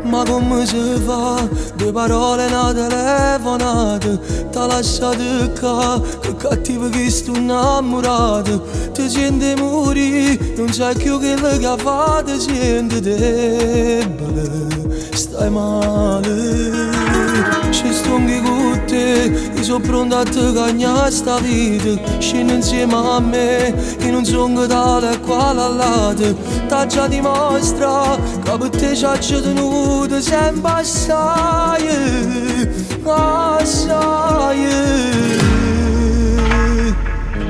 Ma come si fa? Due parole una telefonata. T'ha lasciato qua, che cattivo che sto innamorato. Ti senti morire, non sai più quello che ha fatto. Ti senti debole, stai male. Ci sto anche con te, io sono pronto a te cagnare sta vita. Scendi insieme a me, che non sono tale e quale all'altro. T'ha già dimostra che per te c'è tenuto sempre assai, assai.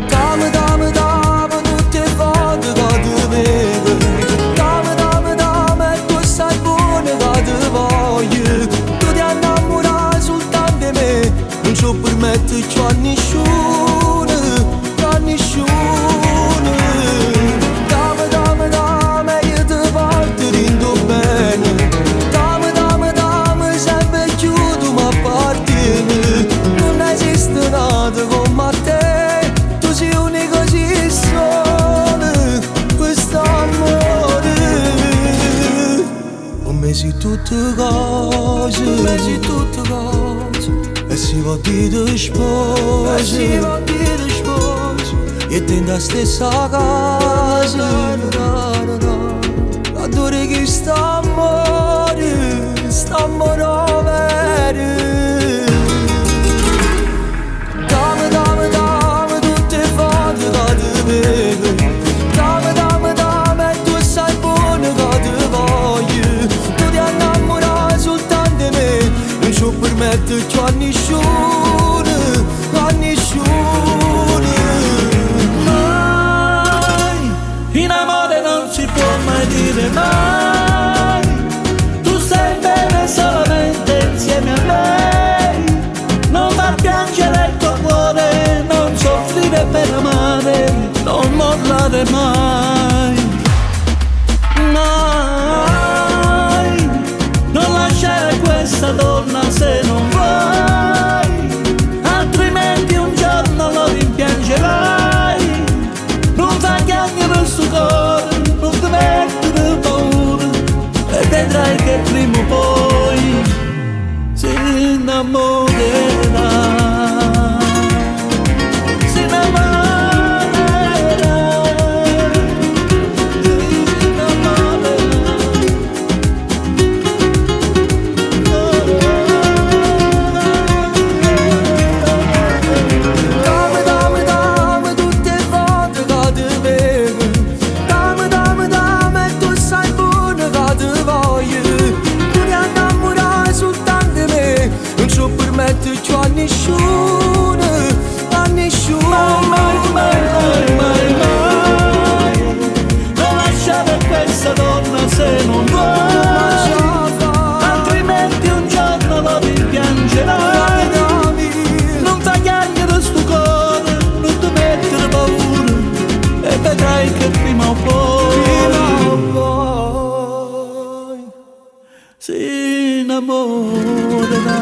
Dammi, dammi, dammi tutte le volte che ti vedo. Dammi, dammi, dammi e tu sai buono che ti voglio. Tu ti innamorare soltanto di me, non ci permetterci a nessuno, a nessuno. Dammi, dammi, dammi io ti porto dentro bene. Dammi, dammi, dammi sempre più tu mi appartieni. Non esiste nada come te, tu sei unico, sei solo quest'amore. Per me sei tutte cose, per me sei tutte cose. E si va dire sposa, e si va dire sposa. E dentro la stessa casa, adoro che sta amore vero. Dammi, dammi, dammi tutte le volte che ti vedo. Dammi, dammi, dammi e tu sai buono che ti voglio. Tu ti innamorare soltanto di me, non ci permetterci a nessuno, a nessuno. Mai, in amore non si può mai dire mai. Tu stai bene solamente insieme a lei. Non far piangere il tuo cuore, non soffrire per amare, non mollare mai. Mai, non lasciare questa donna se non vuoi, altrimenti un giorno lo rimpiangerai. Non fai piangere il suo cuore, non ti mettere paura, e vedrai che prima o poi si innamorerà. Si innamorerà, si Dammi, dammi, dammi tutte le volte che ti vedo. Dammi, dammi, dammi e tu sai buono che ti voglio. Tu ti innamorare soltanto di me, non ci permetterci a nessuno, a nessuno. mai, mai, mai, mai, mai. Non lasciare questa donna se non vuoi, altrimenti un giorno lo rimpiangerai. Non fai piangere sto cuore, non ti mettere paura, e vedrai che prima o poi si innamorerà.